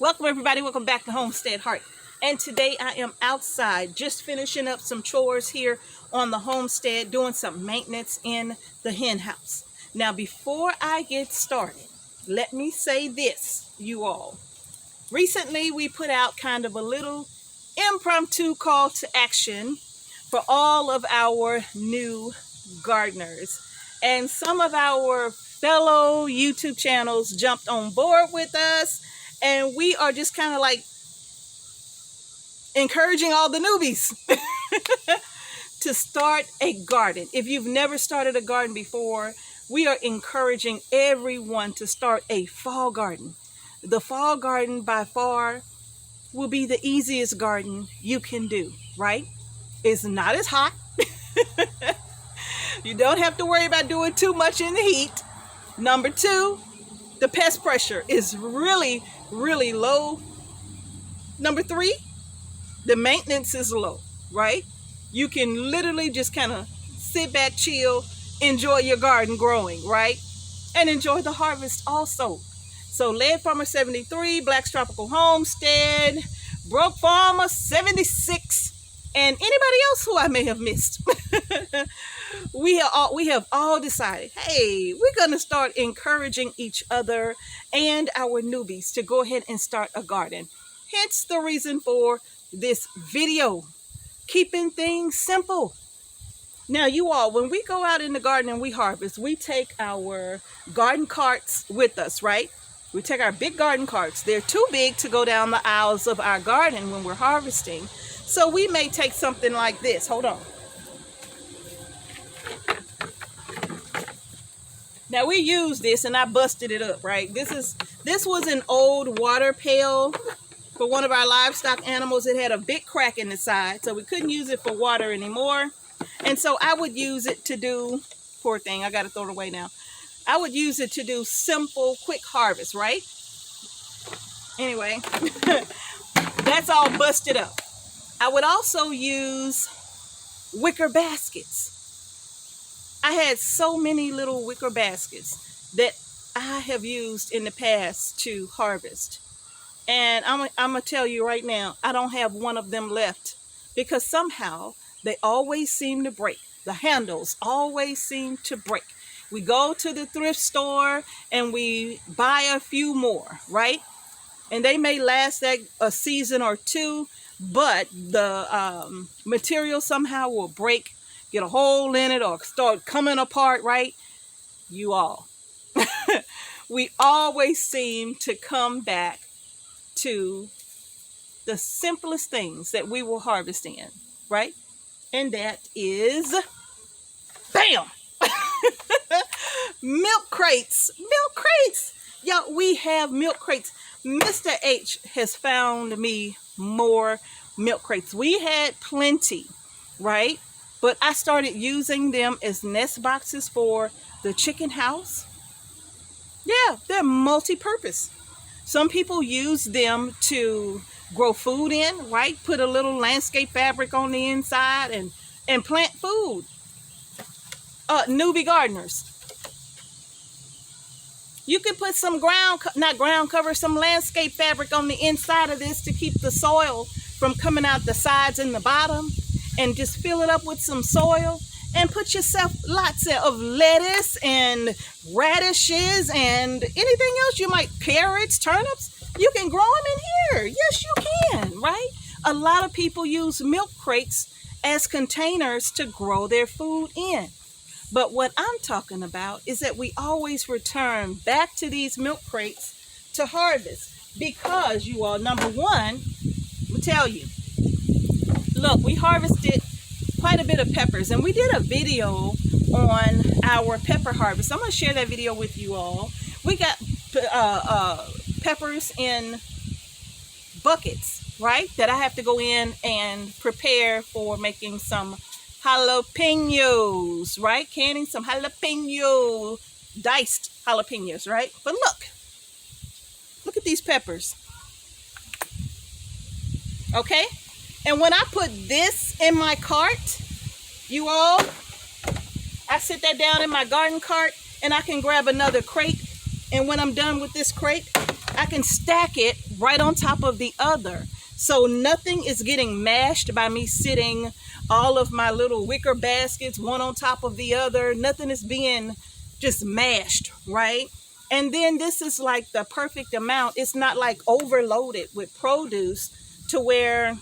Welcome everybody, welcome back to Homestead Heart. And today I am outside just finishing up some chores here on the homestead, doing some maintenance in the hen house. Now before I get started, let me say this, you all. Recently we put out kind of a little impromptu call to action for all of our new gardeners. And some of our fellow YouTube channels jumped on board with us, and we are just kind of like encouraging all the newbies to start a garden. If you've never started a garden before, we are encouraging everyone to start a fall garden. The fall garden by far will be the easiest garden you can do, right? It's not as hot. You don't have to worry about doing too much in the heat. Number two, the pest pressure is really, really low. Number three, the maintenance is low, right? You can literally just kind of sit back, chill, enjoy your garden growing, right? And enjoy the harvest also. So Lead Farmer 73, Black's Tropical Homestead, Broke Farmer 76, and anybody else who I may have missed. We have all decided, hey, we're going to start encouraging each other and our newbies to go ahead and start a garden. Hence the reason for this video, keeping things simple. Now you all, when we go out in the garden and we harvest, we take our garden carts with us, right? We take our big garden carts. They're too big to go down the aisles of our garden when we're harvesting. So we may take something like this. Hold on. Now we use this and I busted it up, right? This was an old water pail for one of our livestock animals. It had a big crack in the side, so we couldn't use it for water anymore. And so I would use it to do, poor thing, I got to throw it away now. I would use it to do simple, quick harvest, right? Anyway, that's all busted up. I would also use wicker baskets. I had so many little wicker baskets that I have used in the past to harvest. And I'm going to tell you right now, I don't have one of them left because somehow they always seem to break. The handles always seem to break. We go to the thrift store and we buy a few more, right? And they may last a season or two, but the material somehow will break, get a hole in it, or start coming apart, right? You all. We always seem to come back to the simplest things that we will harvest in, right? And that is, bam! Milk crates. Milk crates. Y'all, we have milk crates. Mr. H has found me more milk crates. We had plenty, right? But I started using them as nest boxes for the chicken house. Yeah, they're multi-purpose. Some people use them to grow food in, right? Put a little landscape fabric on the inside and plant food. Newbie gardeners. You could put some some landscape fabric on the inside of this to keep the soil from coming out the sides and the bottom, and just fill it up with some soil and put yourself lots of lettuce and radishes and anything else you might, carrots, turnips, you can grow them in here. Yes, you can, right? A lot of people use milk crates as containers to grow their food in. But what I'm talking about is that we always return back to these milk crates to harvest because, you all, number one, I'll tell you, look, we harvested quite a bit of peppers, and we did a video on our pepper harvest. I'm going to share that video with you all. We got peppers in buckets, right, that I have to go in and prepare for making some jalapenos, right? Canning some jalapeno, diced jalapenos, right? But look at these peppers. Okay? And when I put this in my cart, you all, I sit that down in my garden cart and I can grab another crate. And when I'm done with this crate, I can stack it right on top of the other. So nothing is getting mashed by me sitting all of my little wicker baskets one on top of the other. Nothing is being just mashed, right? And then this is like the perfect amount. It's not like overloaded with produce to where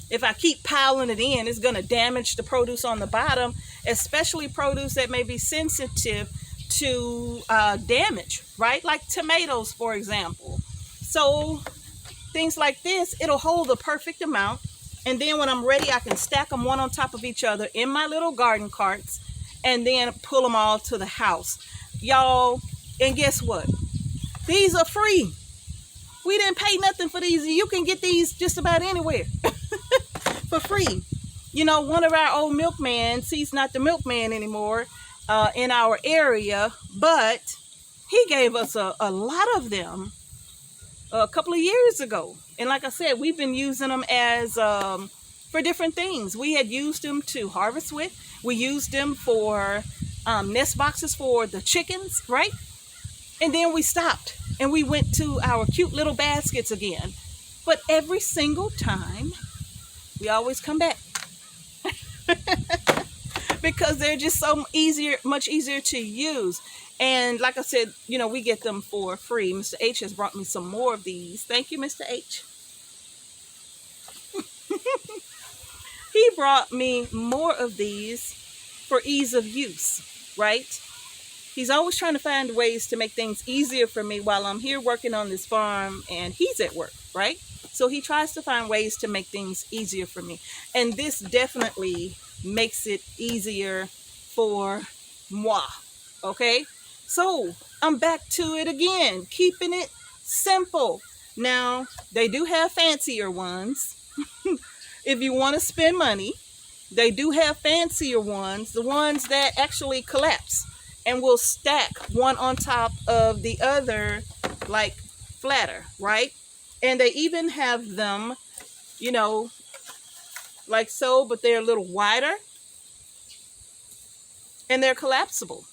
if I keep piling it in, it's going to damage the produce on the bottom, especially produce that may be sensitive to damage, right? Like tomatoes, for example. So things like this, it'll hold the perfect amount. And then when I'm ready, I can stack them one on top of each other in my little garden carts and then pull them all to the house. Y'all, and guess what? These are free. We didn't pay nothing for these. You can get these just about anywhere for free. You know, one of our old milkmans, he's not the milkman anymore in our area, but he gave us a lot of them a couple of years ago. And like I said, we've been using them as for different things. We had used them to harvest with. We used them for nest boxes for the chickens, right? And then we stopped and we went to our cute little baskets again. But every single time, we always come back. Because they're just so easier, much easier to use. And like I said, you know, we get them for free. Mr. H has brought me some more of these. Thank you, Mr. H. He brought me more of these for ease of use, right? He's always trying to find ways to make things easier for me while I'm here working on this farm and he's at work, right? So he tries to find ways to make things easier for me. And this definitely makes it easier for moi, okay? So I'm back to it again, keeping it simple. Now, they do have fancier ones. If you want to spend money, they do have fancier ones, the ones that actually collapse and will stack one on top of the other like flatter, right? And they even have them, you know, like so, but they're a little wider and they're collapsible.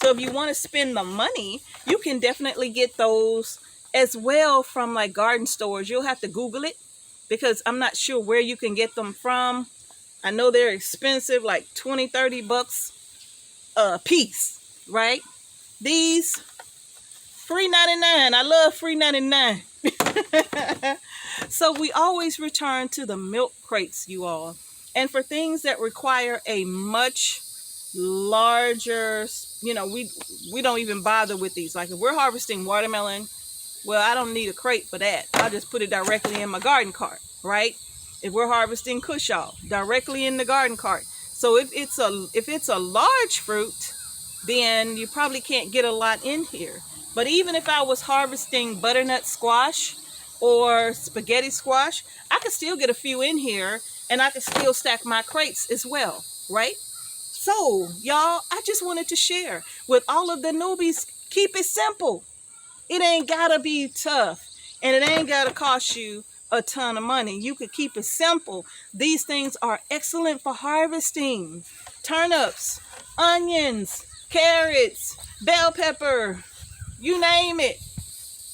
So if you want to spend the money, you can definitely get those as well from like garden stores. You'll have to Google it because I'm not sure where you can get them from. I know they're expensive, like 20, 30 bucks a piece, right? These, free 99. I love free 99. So we always return to the milk crates, you all. And for things that require a much larger, you know, we don't even bother with these. Like if we're harvesting watermelon, well, I don't need a crate for that. I'll just put it directly in my garden cart, right? If we're harvesting cushaw, directly in the garden cart. So if it's a large fruit, then you probably can't get a lot in here. But even if I was harvesting butternut squash or spaghetti squash, I could still get a few in here and I could still stack my crates as well, right? So, y'all, I just wanted to share with all of the newbies, keep it simple. It ain't gotta be tough and it ain't gotta cost you a ton of money. You could keep it simple. These things are excellent for harvesting. Turnips, onions, carrots, bell pepper, you name it.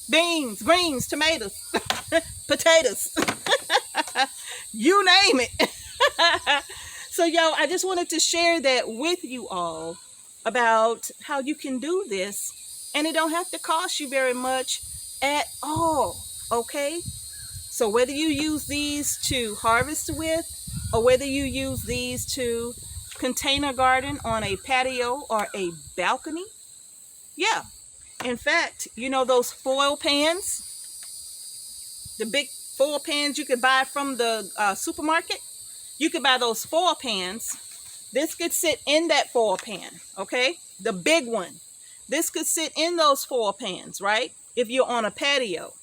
Beans, greens, tomatoes, potatoes, you name it. So y'all, I just wanted to share that with you all about how you can do this and it don't have to cost you very much at all, okay? So whether you use these to harvest with or whether you use these to container garden on a patio or a balcony, yeah. In fact, you know those foil pans, the big foil pans you could buy from the supermarket? You could buy those foil pans. This could sit in that foil pan, okay? The big one. This could sit in those foil pans, right? If you're on a patio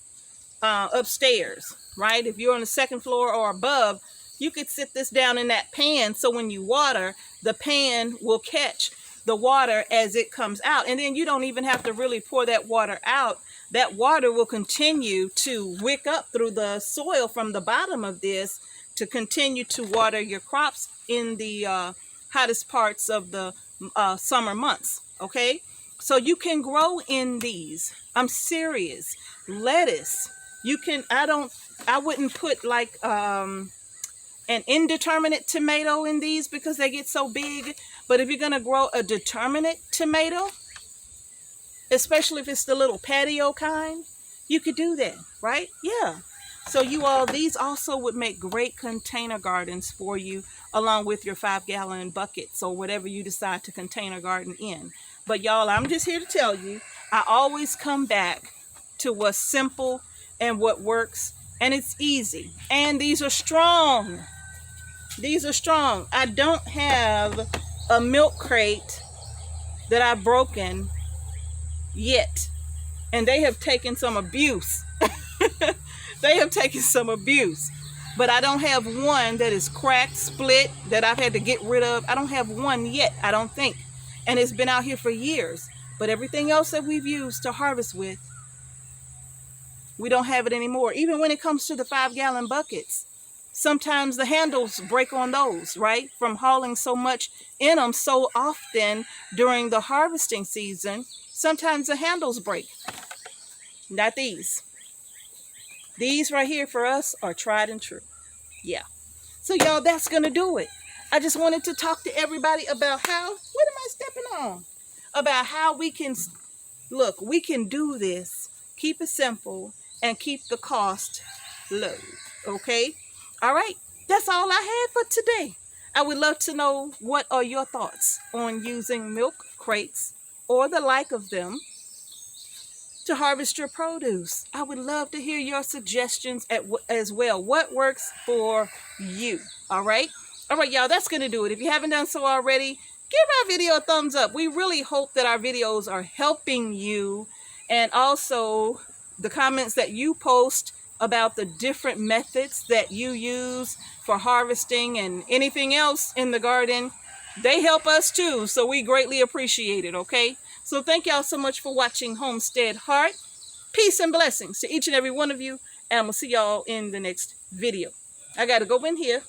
upstairs, right? If you're on the second floor or above, you could sit this down in that pan so when you water, the pan will catch the water as it comes out. And then you don't even have to really pour that water out. That water will continue to wick up through the soil from the bottom of this to continue to water your crops in the hottest parts of the summer months, okay? So you can grow in these I'm serious. Lettuce. You can, I wouldn't put like an indeterminate tomato in these because they get so big. But if you're going to grow a determinate tomato, especially if it's the little patio kind, you could do that, right? Yeah. So you all, these also would make great container gardens for you, along with your 5-gallon buckets or whatever you decide to container garden in. But y'all, I'm just here to tell you, I always come back to what's simple and what works, and it's easy. And these are strong. These are strong. I don't have a milk crate that I've broken yet, and they have taken some abuse. They have taken some abuse, but I don't have one that is cracked, split, that I've had to get rid of. I don't have one yet, I don't think, and it's been out here for years. But everything else that we've used to harvest with, we don't have it anymore. Even when it comes to the 5-gallon buckets, sometimes the handles break on those, right, from hauling so much in them so often during the harvesting season. Sometimes the handles break. Not these. These right here for us are tried and true. Yeah. So y'all, that's gonna do it. I just wanted to talk to everybody about how, what am I stepping on? About how we can, look, we can do this, keep it simple, and keep the cost low. Okay? All right. That's all I had for today. I would love to know, what are your thoughts on using milk crates or the like of them to harvest your produce? I would love to hear your suggestions as well. What works for you? All right, y'all, that's gonna do it. If you haven't done so already, give our video a thumbs up. We really hope that our videos are helping you, and also the comments that you post about the different methods that you use for harvesting and anything else in the garden, they help us too, so we greatly appreciate it. Okay, so thank y'all so much for watching Homestead Heart. Peace and blessings to each and every one of you, and I'm gonna see y'all in the next video. I gotta go in here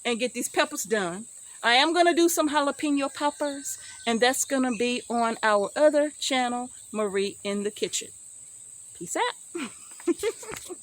and get these peppers done. I am gonna do some jalapeno peppers, and that's gonna be on our other channel, Marie in the Kitchen. Peace out.